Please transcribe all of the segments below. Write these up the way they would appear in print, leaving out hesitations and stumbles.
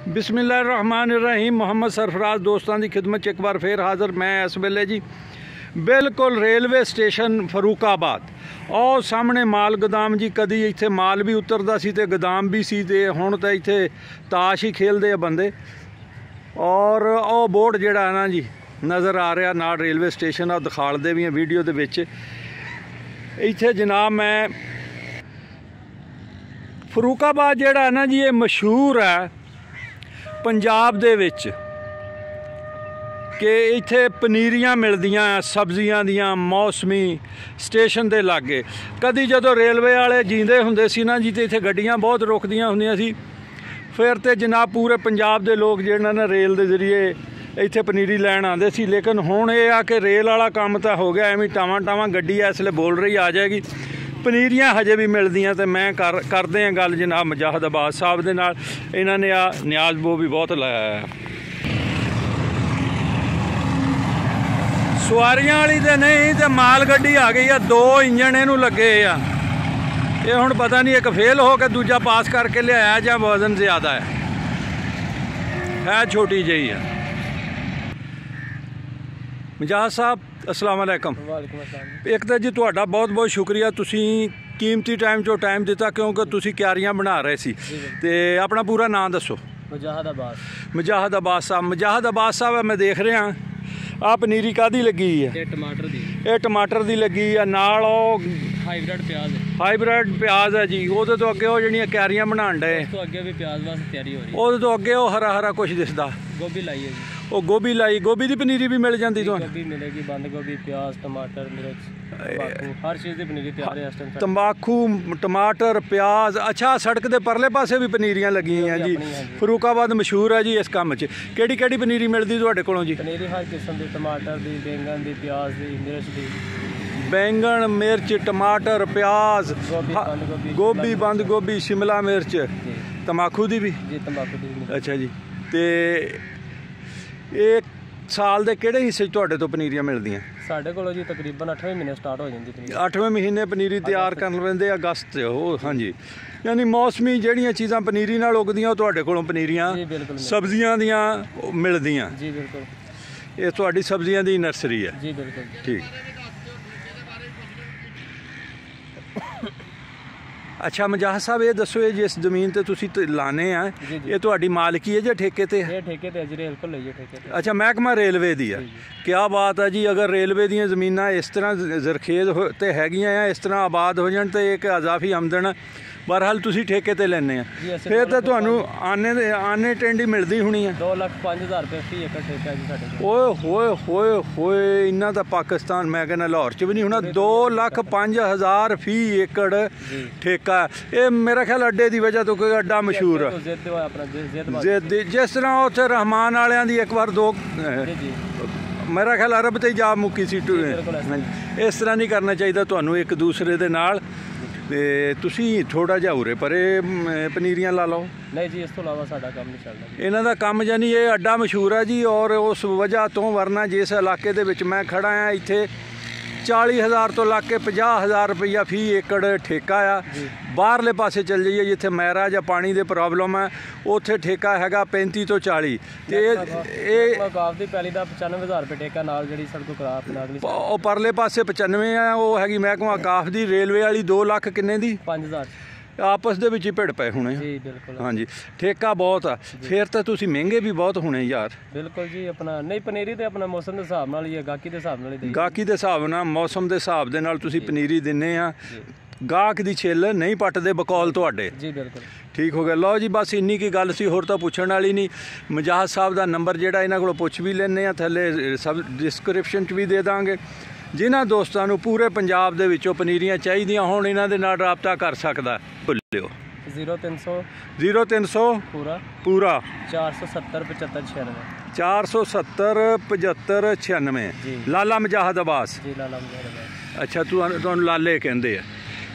बिस्मिल्लाहिर्रहमानिर्रहीम। मोहम्मद सरफराज दोस्तों की खिदमत एक बार फिर हाज़र। मैं इस वेले जी बिल्कुल रेलवे स्टेशन फरूकाबाद और सामने माल गोदाम जी। कदी इत्थे माल भी उतरदा सी ते गोदाम भी सी ते हुण तां इत्थे ताश ही खेलदे आ बंदे। और ਉਹ बोर्ड जिहड़ा है ना जी नज़र आ रहा नाल रेलवे स्टेशन आ दिखालदे भी हैं वीडियो दे विच। इत्थे जनाब मैं फरूकाबाद जिहड़ा है ना जी ये मशहूर है पंजाब दे विच कि इत्थे पनीरियां मिलदियां सब्जियां दियां मौसमी स्टेशन दे लागे। कदी जदों रेलवे वाले जींदे हुंदे सी ना जी ते इत्थे गड्डियां बहुत रुकदियां हुंदियां सी। फिर तो जनाब पूरे पंजाब के लोग जिहड़े ना रेल के जरिए इत्थे पनीरी लैन आते सी। लेकिन हुण ये आ कि रेल वाला काम तो हो गया, एवं टावां टावां गड्डी इसलिए बोल रही आ जाएगी। पनीरियां हजे भी मिलदियां तो मैं करदे हैं गल जनाब मुजाहिद अब्बास साहब दे नाल। इन्हां ने आ न्याज बो भी बहुत लाया है। सवारियां वाली तो नहीं तो माल गड्डी आ गई है, 2 इंजन इनू लगे आ। ये हुण पता नहीं एक फेल हो के दूजा पास करके लिया या वजन ज़्यादा है छोटी जी है। मुजाहिद साहब अस्सलाम वालेकुम। एक तो जी तुहाडा बहुत बहुत शुक्रिया, तुसी कीमती टाइम चो टाइम दिता क्योंकि तुसी क्यारियां बना रहे सी। ते अपना पूरा नाम दसो। मुजाहिद अब्बास। मुजाहिद अब्बास साहब। मुजाहिद अब्बास साहब मैं देख रहा आ पनीरी कादी लगी है? टमाटर दी। ये टमाटर दी लगी है नाल हाईब्रिड प्याज है। हाईब्रिड प्याज है जी। वो तो अगे वो जिहड़ियां क्यारियां बनाण डे तो अगे भी प्याज वास्ते तैयारी हो रही है। वो तो अगे वो हरा हरा कुछ दिसदा। गोभी लाई है जी। वो गोभी लाई, गोभी की पनीरी भी मिल जाती तो? गोभी मिलेगी, बंद गोभी, प्याज, टमाटर, मिर्च, हर चीज़ की पनीरी तैयार है इस टाइम। तंबाकू, टमाटर, प्याज। अच्छा सड़क के परले पासे भी पनीरियां लगी हैं जी। फरूकाबाद मशहूर है जी इस काम च। केड़ी केड़ी पनीरी मिलती तुहाडे कोलों जी? पनीरी हर किस्म की, टमाटर दी, बैंगन दी, प्याज दी, मिर्च दी। बैंगन, मिर्च, टमाटर, प्याज, गोभी, बंद गोभी, शिमला मिर्च, तंबाकू दी भी जी। तंबाकू दी। अच्छा जी। तो एक साल के किहड़े हिस्से तुहाडे तो पनीरियां मिलदियां? साढ़े को जी तकरीबन 8वें महीने स्टार्ट हो जाती पनीरी। 8वें महीने पनीरी तैयार कर लेंदे अगस्त हो। हाँ जी, यानी मौसमी जिहड़ियां चीज़ां पनीरी नाल उगदियां तुहाडे कोलों पनीरियां सब्जियां दियां मिलदियां जी। बिल्कुल ये तुहाडी सब्जियां दी नर्सरी है जी। बिल्कुल ठीक। अच्छा मुजाहिद साहब ये दसो ये जिस जमीन ते तुसी लाने हैं ये तुहाडी मालकी है या ठेके ते है? ठेके ते रेल को लईए ठेके ते। अच्छा महकमा रेलवे दी है। क्या बात है जी। अगर रेलवे दी जमीनां इस तरह जरखेज ते हैगियां आ, इस तरह आबाद हो जाण ते एक अजाफी आमदन बहरहाल तुसी ठेके ते लैने आ फिर तो तुहानू आने टेंडी मिलदी होनी है। 2,05,000 रुपये फी एकड़ ठेका जी साडे कोल। ओए होए होए होए इन्ना तो पाकिस्तान मैं कहना लाहौर च भी नहीं होना। 2,05,000 फी एकड़ ठेका। ये मेरा ख्याल अड्डे की वजह तो कोई अड्डा मशहूर है जिद। जिस तरह उत्थे रहमान वालियां दी एक बार 2 मेरा ख्याल अरब ते जा मुक्की सी। इस तरह नहीं करना चाहिए तुहानू एक दूसरे दे नाल। ते तुसी थोड़ा जिहा उरे परे पनीरियां ला लो। नहीं जी इस तो इलावा साडा काम नहीं चलदा। इन्हां दा काम यानी ये अड्डा मशहूर है जी। और उस वजह तो वरना जिस इलाके दे विच मैं खड़ा हाँ इत्थे 40,000 तो ला के 50,000 रुपया फी एकड़ ठेका आ। बाहरले पासे चल जाइए जिथे मैरा या पानी दे प्रॉब्लम है उत्थे ठेका हैगा 35 तो 40। ते काफ दी पैली दा 95,000 रुपये ठेका नाल जिहड़ी सड़क खराब नागली ओ परले पासे 95 है। वो हैगी महकमा काफ दी। रेलवे वाली 2 लाख किन्ने दी? 5,000 आपस दे विच ही भिड़ पे होने जी। बिल्कुल हाँ जी। ठेका बहुत आ फिर तो तुसी महंगे भी बहुत होने यार। बिल्कुल जी। अपना नहीं पनीरी तो अपना मौसम के हिसाब नाल ही है, गाहकी के हिसाब नाल ही। गाहकी के हिसाब नाल मौसम के हिसाब दे नाल तुसी पनीरी दिन्ने आ। गाहक दी छिल नहीं पटदे बकौल तुहाडे जी। बिल्कुल ठीक हो गया। लो जी बस इन्नी की गल सी, होर तां पुछण वाली नहीं। मुजाहिद साहब का नंबर जिहड़ा इन्हां कोलों पुछ भी लैने आ, थल्ले सब डिस्क्रिप्शन च भी दे दांगे। जिन्हां दोस्तां नूं पूरे पंजाब दे विचों पनीरियां चाहीदियां होण इन्हां दे नाल राबता कर सकदा। भुल्लिओ 0300 पूरा 470 75 96 470 75 96 लाला मुजाहिद अब्बास जी। लाला मुजाहिद अब्बास। अच्छा तुहानूं लाले कहंदे आ।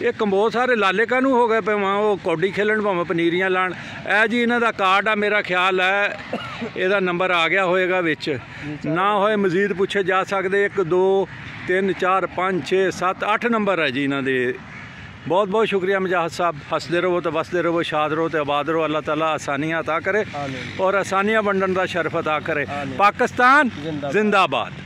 ये कंबोज सारे लाले कानू हो गए पे वहाँ वो कौडी खेलन भावें पनीरियां लाण। ए जी इन्हां दा कार्ड आ मेरा ख्याल है ਇਹਦਾ नंबर आ गया होएगा विच ना होए मजीद पूछे जा सकते। 1 2 3 4 5 6 7 8 नंबर है जी इन्हां दे बहुत बहुत शुक्रिया मुजाहिद साहब। हंसते रहो तो बसते रहो, शाद रहो तो आबाद रहो। अल्लाह ताला आसानियाँ अता करे और आसानियाँ वंडन का शरफ अता करे। पाकिस्तान जिंदाबाद।